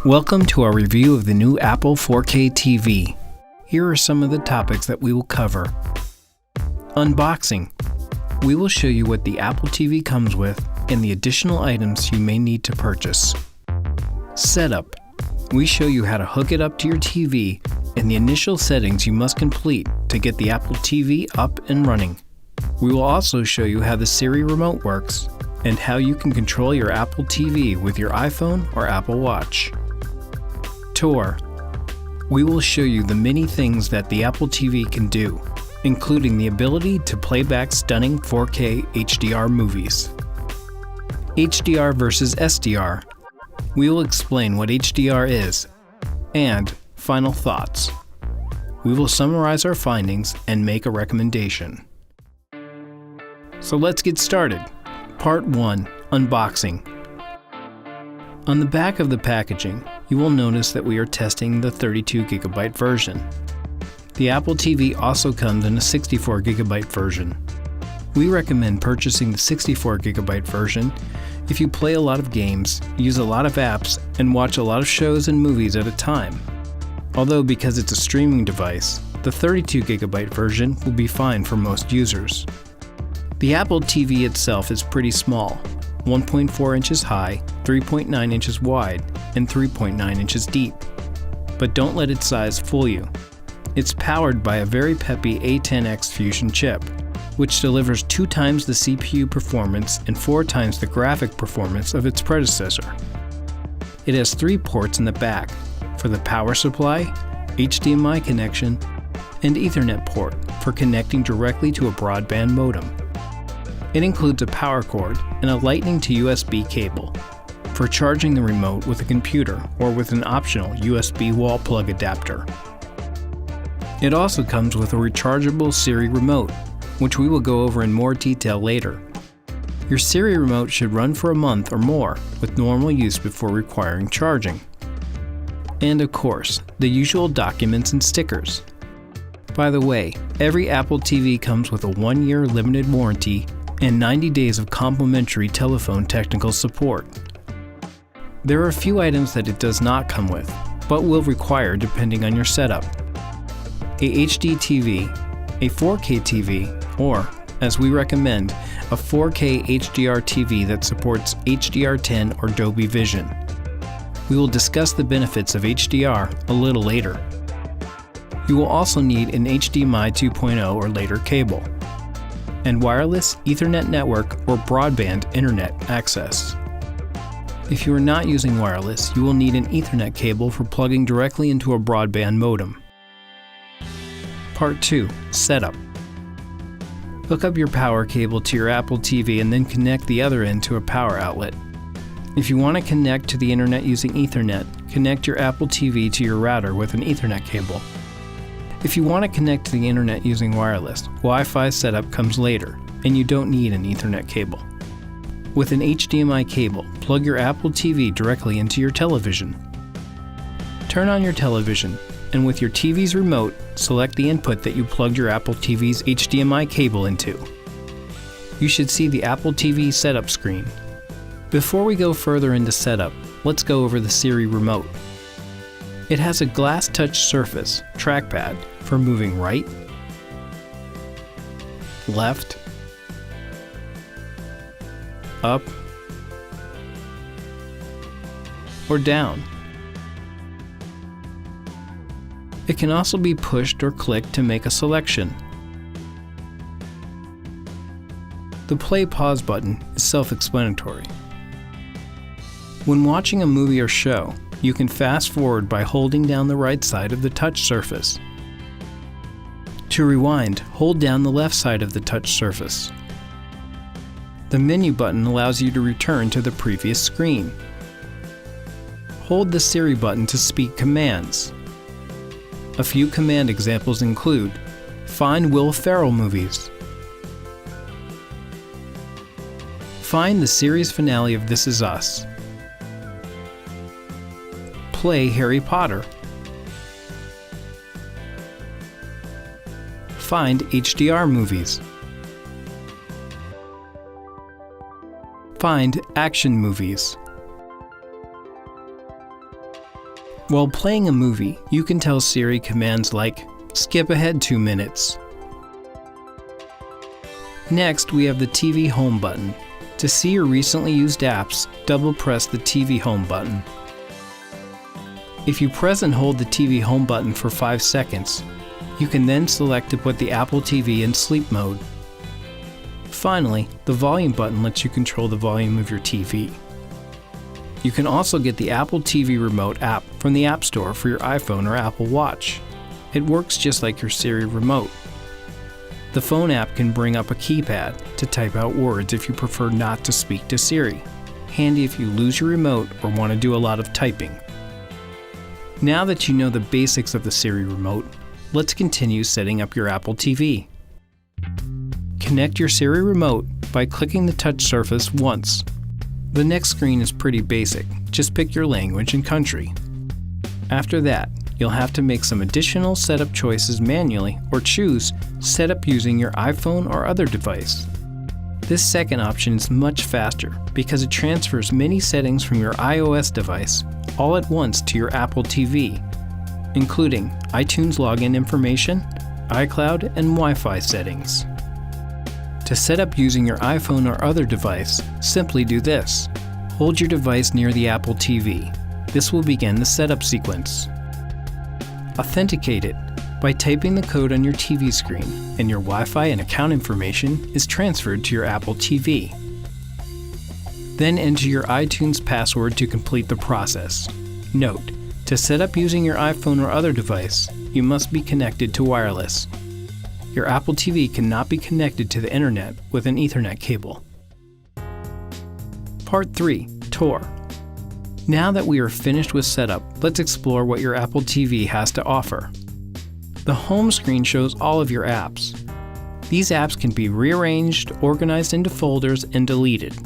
Welcome to our review of the new Apple 4K TV. Here are some of the topics that we will cover. Unboxing. We will show you what the Apple TV comes with and the additional items you may need to purchase. Setup. We show you how to hook it up to your TV and the initial settings you must complete to get the Apple TV up and running. We will also show you how the Siri remote works and how you can control your Apple TV with your iPhone or Apple Watch. Tour. We will show you the many things that the Apple TV can do, including the ability to play back stunning 4K HDR movies. HDR versus SDR. We will explain what HDR is, and final thoughts. We will summarize our findings and make a recommendation. So let's get started. Part 1. Unboxing. On the back of the packaging, you will notice that we are testing the 32GB version. The Apple TV also comes in a 64GB version. We recommend purchasing the 64GB version if you play a lot of games, use a lot of apps, and watch a lot of shows and movies at a time. Although because it's a streaming device, the 32GB version will be fine for most users. The Apple TV itself is pretty small, 1.4 inches high, 3.9 inches wide, and 3.9 inches deep. But don't let its size fool you. It's powered by a very peppy A10X Fusion chip, which delivers 2 times the CPU performance and 4 times the graphic performance of its predecessor. It has 3 ports in the back for the power supply, HDMI connection, and Ethernet port for connecting directly to a broadband modem. It includes a power cord and a Lightning to USB cable for charging the remote with a computer or with an optional USB wall plug adapter. It also comes with a rechargeable Siri remote, which we will go over in more detail later. Your Siri remote should run for a month or more with normal use before requiring charging. And of course, the usual documents and stickers. By the way, every Apple TV comes with a 1-year limited warranty and 90 days of complimentary telephone technical support. There are a few items that it does not come with, but will require depending on your setup. A HDTV, a 4K TV, or, as we recommend, a 4K HDR TV that supports HDR10 or Dolby Vision. We will discuss the benefits of HDR a little later. You will also need an HDMI 2.0 or later cable, and wireless Ethernet network or broadband internet access. If you are not using wireless, you will need an Ethernet cable for plugging directly into a broadband modem. Part 2. Setup. Hook up your power cable to your Apple TV and then connect the other end to a power outlet. If you want to connect to the internet using Ethernet, connect your Apple TV to your router with an Ethernet cable. If you want to connect to the internet using wireless, Wi-Fi setup comes later, and you don't need an Ethernet cable. With an HDMI cable, plug your Apple TV directly into your television. Turn on your television, and with your TV's remote, select the input that you plugged your Apple TV's HDMI cable into. You should see the Apple TV setup screen. Before we go further into setup, let's go over the Siri remote. It has a glass touch surface, trackpad, for moving right, left, up, or down. It can also be pushed or clicked to make a selection. The play-pause button is self-explanatory. When watching a movie or show, you can fast forward by holding down the right side of the touch surface. To rewind, hold down the left side of the touch surface. The menu button allows you to return to the previous screen. Hold the Siri button to speak commands. A few command examples include: find Will Ferrell movies, find the series finale of This Is Us, play Harry Potter, find HDR movies, find action movies, While playing a movie, you can tell Siri commands like, skip ahead 2 minutes. Next, we have the TV Home button. To see your recently used apps, double-press the TV Home button. If you press and hold the TV Home button for 5 seconds, you can then select to put the Apple TV in sleep mode. Finally, the volume button lets you control the volume of your TV. You can also get the Apple TV Remote app from the App Store for your iPhone or Apple Watch. It works just like your Siri remote. The phone app can bring up a keypad to type out words if you prefer not to speak to Siri. Handy if you lose your remote or want to do a lot of typing. Now that you know the basics of the Siri remote, let's continue setting up your Apple TV. Connect your Siri remote by clicking the touch surface once. The next screen is pretty basic, just pick your language and country. After that, you'll have to make some additional setup choices manually or choose Setup using your iPhone or other device. This second option is much faster because it transfers many settings from your iOS device all at once to your Apple TV, including iTunes login information, iCloud, and Wi-Fi settings. To set up using your iPhone or other device, simply do this. Hold your device near the Apple TV. This will begin the setup sequence. Authenticate it by typing the code on your TV screen, and your Wi-Fi and account information is transferred to your Apple TV. Then enter your iTunes password to complete the process. Note, to set up using your iPhone or other device, you must be connected to wireless. Your Apple TV cannot be connected to the internet with an Ethernet cable. Part 3. Tour. Now that we are finished with setup, let's explore what your Apple TV has to offer. The home screen shows all of your apps. These apps can be rearranged, organized into folders, and deleted.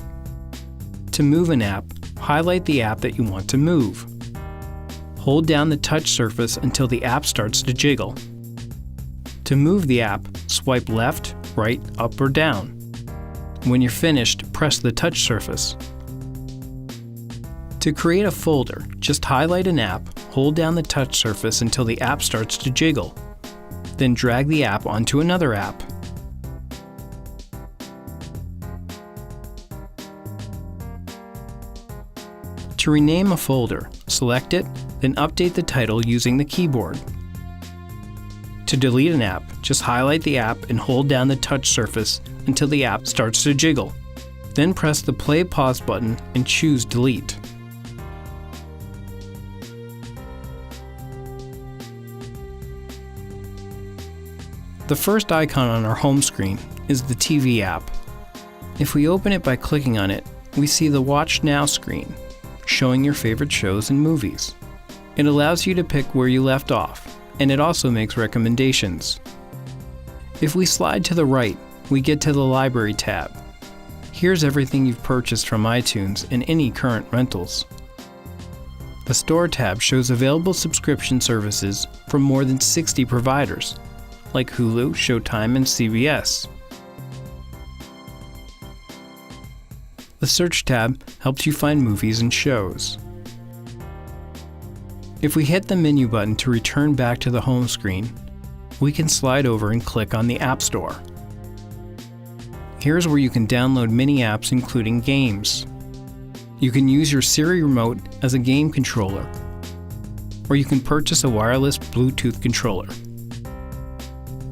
To move an app, highlight the app that you want to move. Hold down the touch surface until the app starts to jiggle. To move the app, swipe left, right, up, or down. When you're finished, press the touch surface. To create a folder, just highlight an app, hold down the touch surface until the app starts to jiggle. Then drag the app onto another app. To rename a folder, select it, then update the title using the keyboard. To delete an app, just highlight the app and hold down the touch surface until the app starts to jiggle. Then press the play/pause button and choose delete. The first icon on our home screen is the TV app. If we open it by clicking on it, we see the Watch Now screen, showing your favorite shows and movies. It allows you to pick where you left off, and it also makes recommendations. If we slide to the right, we get to the Library tab. Here's everything you've purchased from iTunes and any current rentals. The Store tab shows available subscription services from more than 60 providers, like Hulu, Showtime, and CBS. The Search tab helps you find movies and shows. If we hit the menu button to return back to the home screen, we can slide over and click on the App Store. Here's where you can download many apps including games. You can use your Siri remote as a game controller, or you can purchase a wireless Bluetooth controller.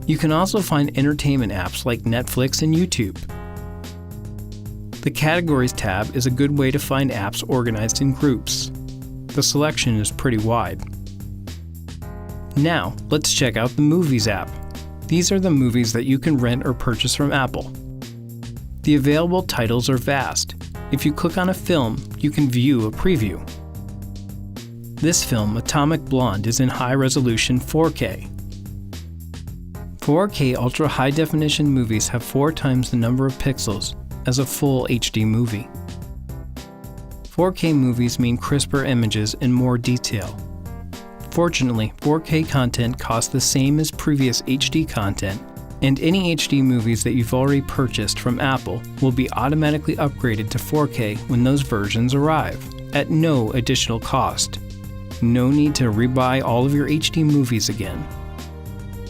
You can also find entertainment apps like Netflix and YouTube. The Categories tab is a good way to find apps organized in groups. The selection is pretty wide. Now, let's check out the Movies app. These are the movies that you can rent or purchase from Apple. The available titles are vast. If you click on a film, you can view a preview. This film, Atomic Blonde, is in high-resolution 4K. 4K ultra high-definition movies have 4 times the number of pixels as a full HD movie. 4K movies mean crisper images and more detail. Fortunately, 4K content costs the same as previous HD content, and any HD movies that you've already purchased from Apple will be automatically upgraded to 4K when those versions arrive, at no additional cost. no need to rebuy all of your HD movies again.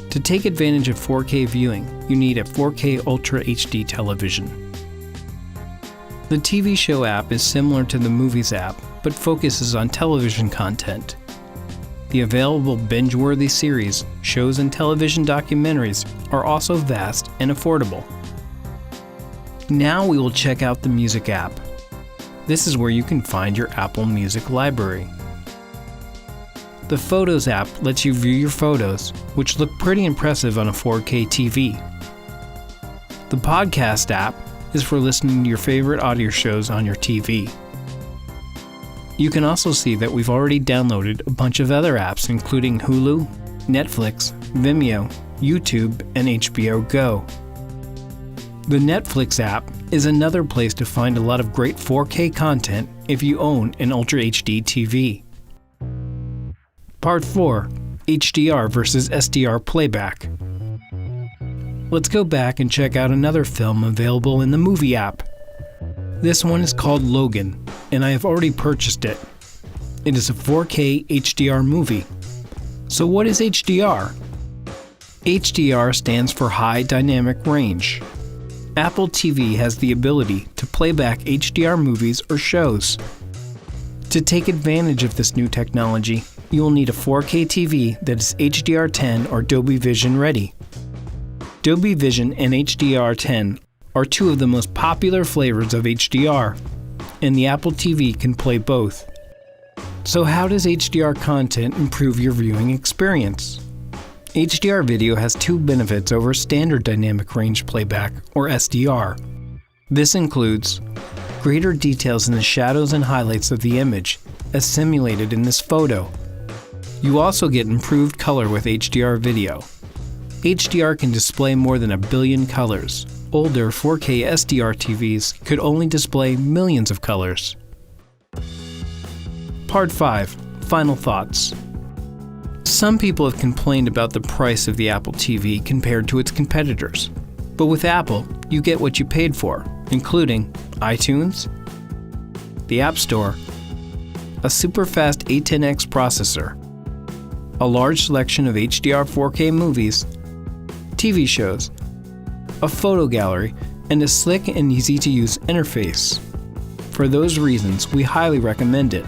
To take advantage of 4K viewing, you need a 4K Ultra HD television. The TV show app is similar to the Movies app, but focuses on television content. The available binge-worthy series, shows, and television documentaries are also vast and affordable. Now we will check out the Music app. This is where you can find your Apple Music library. The Photos app lets you view your photos, which look pretty impressive on a 4K TV. The Podcast app is for listening to your favorite audio shows on your TV. You can also see that we've already downloaded a bunch of other apps including Hulu, Netflix, Vimeo, YouTube, and HBO Go. The Netflix app is another place to find a lot of great 4K content if you own an Ultra HD TV. Part 4. HDR versus SDR playback. Let's go back and check out another film available in the Movie app. This one is called Logan, and I have already purchased it. It is a 4K HDR movie. So what is HDR? HDR stands for High Dynamic Range. Apple TV has the ability to play back HDR movies or shows. To take advantage of this new technology, you will need a 4K TV that is HDR10 or Dolby Vision ready. Dolby Vision and HDR10 are two of the most popular flavors of HDR, and the Apple TV can play both. So how does HDR content improve your viewing experience? HDR video has two benefits over standard dynamic range playback, or SDR. This includes greater details in the shadows and highlights of the image, as simulated in this photo. You also get improved color with HDR video. HDR can display more than 1 billion colors. Older 4K SDR TVs could only display millions of colors. Part 5. Final thoughts. Some people have complained about the price of the Apple TV compared to its competitors. But with Apple, you get what you paid for, including iTunes, the App Store, a super fast A10X processor, a large selection of HDR 4K movies, TV shows, a photo gallery, and a slick and easy-to-use interface. For those reasons, we highly recommend it.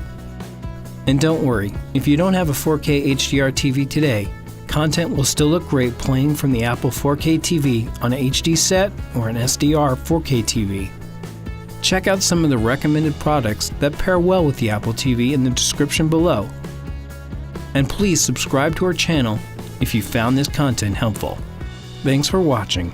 And don't worry, if you don't have a 4K HDR TV today, content will still look great playing from the Apple 4K TV on an HD set or an SDR 4K TV. Check out some of the recommended products that pair well with the Apple TV in the description below. And please subscribe to our channel if you found this content helpful. Thanks for watching.